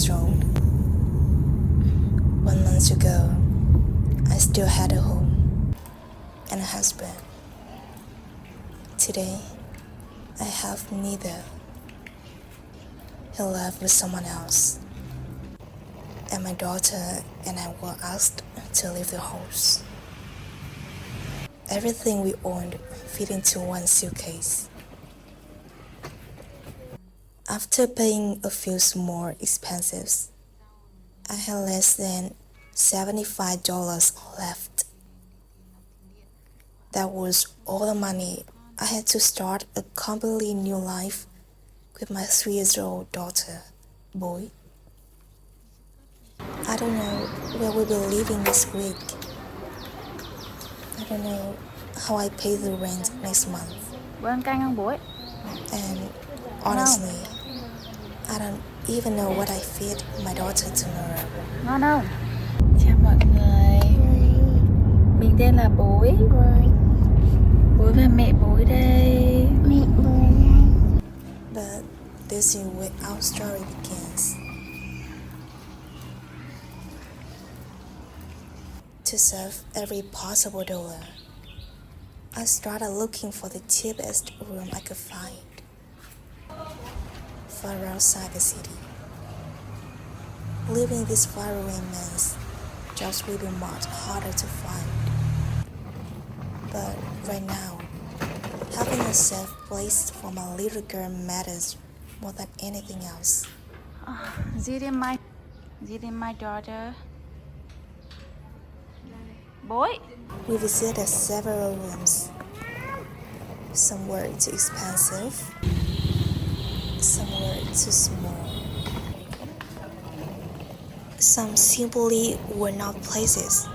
years old. 1 month ago, I still had a home and a husband. Today, I have neither. He left with someone else, and my daughter and I were asked to leave the house. Everything we owned fit into one suitcase. After paying a few small expenses, I had less than $75 left. That was all the money I had to start a completely new life with my 3-year-old daughter, boy. I don't know where we'll be living this week. I don't know how I pay the rent next month. Bữa ăn canh không bố ấy? And honestly, I don't even know what I feed my daughter tomorrow. Ngon không? Chào mọi người. Mình tên là Bối. Bối và mẹ Bối đây. But this is where our story begins. To save every possible dollar, I started looking for the cheapest room I could find, far outside the city. Living this far away means jobs will be much harder to find. But right now, having a safe place for my little girl matters more than anything else. This is my daughter. Bối. We visited several rooms. Some were too expensive, some were too small. Some simply were not places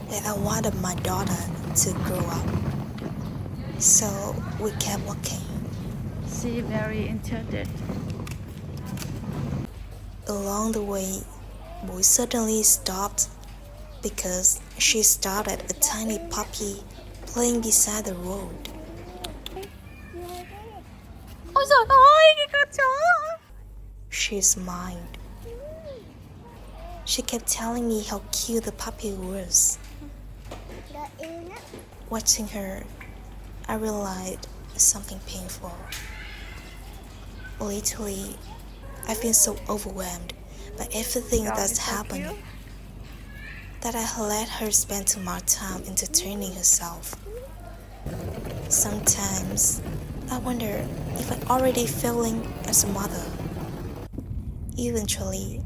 where I wanted my daughter to grow up. So we kept walking. She very interested. Along the way, we suddenly stopped because she started a tiny puppy playing beside the road. Ôi giời ơi, cái con chó. She smiled. She kept telling me how cute the puppy was. Watching her, I realized something painful. Lately, I've been so overwhelmed by everything that's happening that I let her spend too much time entertaining herself. Sometimes, I wonder if I'm already failing as a mother. Eventually,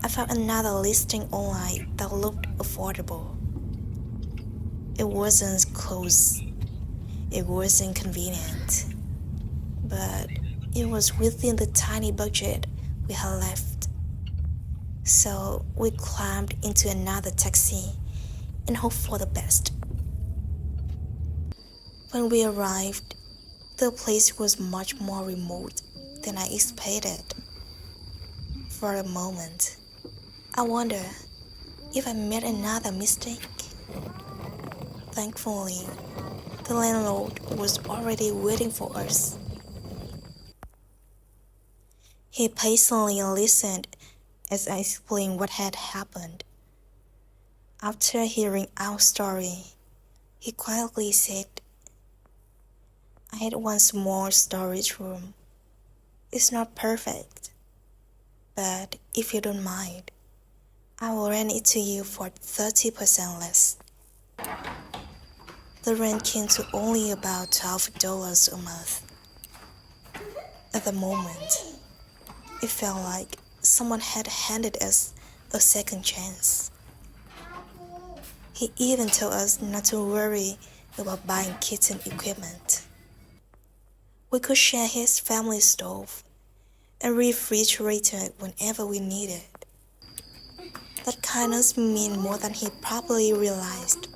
I found another listing online that looked affordable. It wasn't close, it wasn't convenient, but it was within the tiny budget we had left. So we climbed into another taxi and hoped for the best. When we arrived, the place was much more remote than I expected. For a moment, I wondered if I made another mistake. Thankfully, the landlord was already waiting for us. He patiently listened as I explained what had happened. After hearing our story, he quietly said, "I had one small storage room. It's not perfect, but if you don't mind, I will rent it to you for 30% less." The rent came to only about $12 a month. At the moment, it felt like someone had handed us a second chance. He even told us not to worry about buying kitchen equipment. We could share his family stove and refrigerator whenever we needed. That kindness meant more than he probably realized.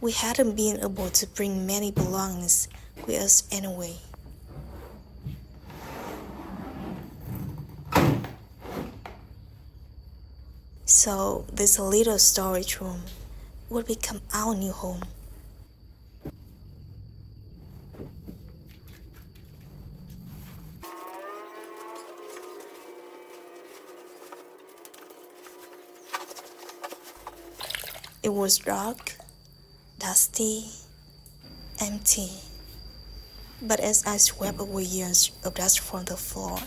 We hadn't been able to bring many belongings with us anyway. So this little storage room would become our new home. It was dark, dusty, empty. But as I swept away years of dust from the floor,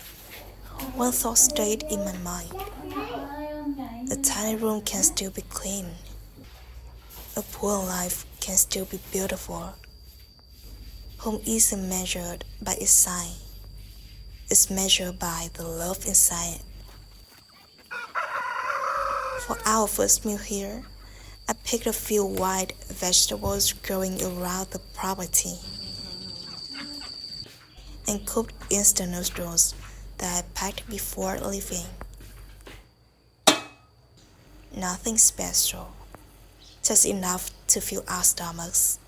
one thought stayed in my mind. A tiny room can still be clean. A poor life can still be beautiful. Home isn't measured by its sign. It's measured by the love inside. For our first meal here, I picked a few white vegetables growing around the property and cooked instant noodles that I packed before leaving. Nothing special, just enough to fill our stomachs.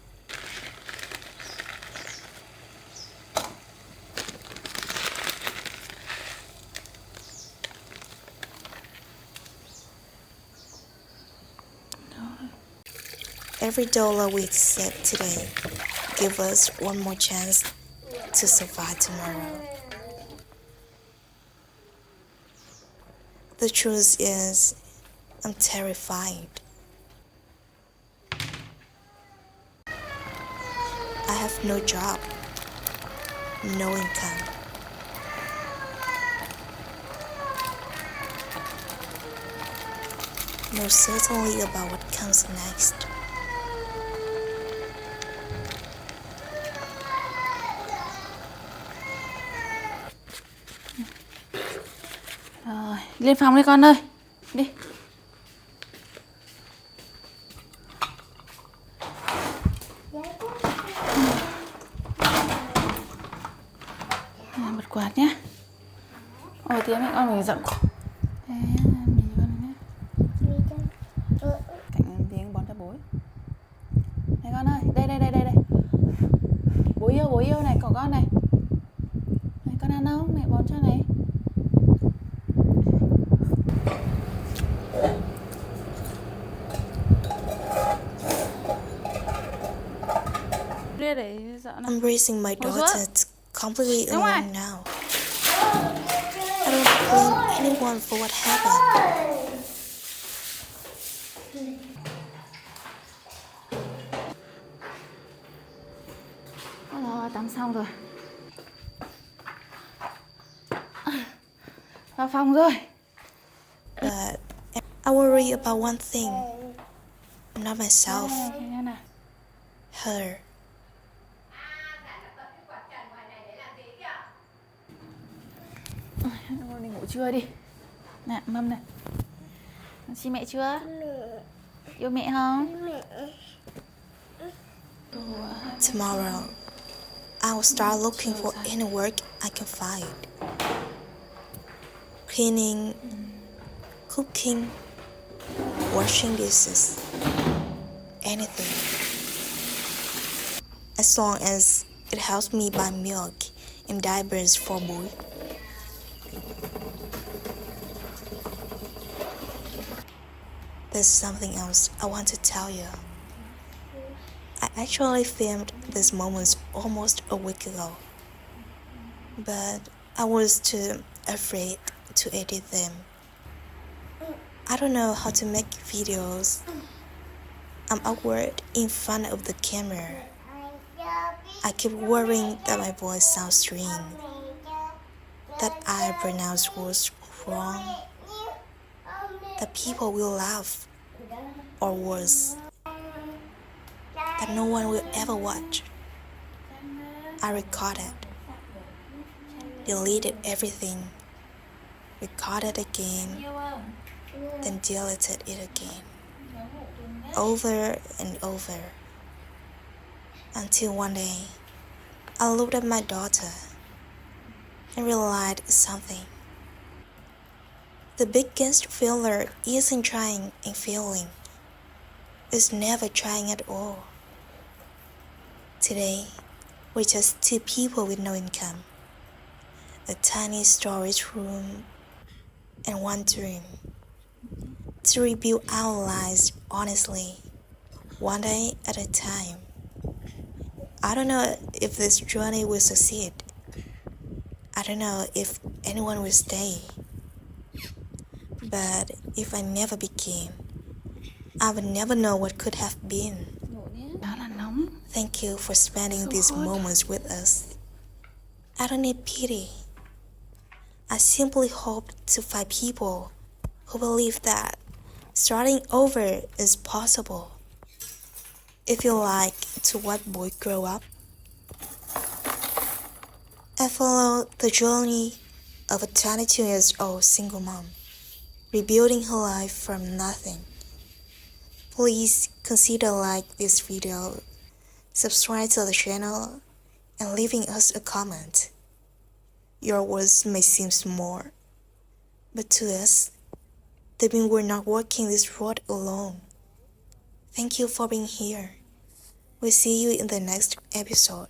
Every dollar we accept today gives us one more chance to survive tomorrow. The truth is, I'm terrified. I have no job, no income. No certainty about what comes next. Rồi, lên phòng đi con ơi. Đi. Bật quạt nhé. Ôi tiếng mẹ con mình giận. Thế mình con nhé. Cảnh tiếng bón cho bố. Này con ơi, đây. Bố yêu này, cậu con này. Này con ăn không? Mẹ bón cho này. I'm raising my daughter completely alone now. I don't blame anyone for what happened. Rồi, tắm xong rồi. Vào phòng rồi. But I worry about one thing. Not myself. Her. Đi ngủ trưa đi. Nè, mâm này. Xin mẹ chưa? Yêu mẹ không? Tomorrow, I'll start looking for any work I can find. Cleaning, cooking, washing dishes, anything. As long as it helps me buy milk and diapers for boy. There's something else I want to tell you. I actually filmed these moments almost a week ago, but I was too afraid to edit them. I don't know how to make videos. I'm awkward in front of the camera. I keep worrying that my voice sounds strange, that I pronounce words wrong, that people will laugh, or worse, that no one will ever watch. I recorded, deleted everything, recorded again, then deleted it again, over and over, until one day I looked at my daughter and realized something. The biggest failure isn't trying and failing. It's never trying at all. Today, we're just two people with no income, a tiny storage room, and one dream. To rebuild our lives honestly, one day at a time. I don't know if this journey will succeed. I don't know if anyone will stay. But if I never begin, I would never know what could have been. Đó là nóng. Thank you for spending So these hot. moments with us. I don't need pity. I simply hope to find people who believe that starting over is possible. If you like to watch boys grow up, I follow the journey of a 22-year-old single mom, rebuilding her life from nothing. Please consider like this video, subscribe to the channel, and leaving us a comment. Your words may seem small, but to us, they mean we're not walking this road alone. Thank you for being here. We'll see you in the next episode.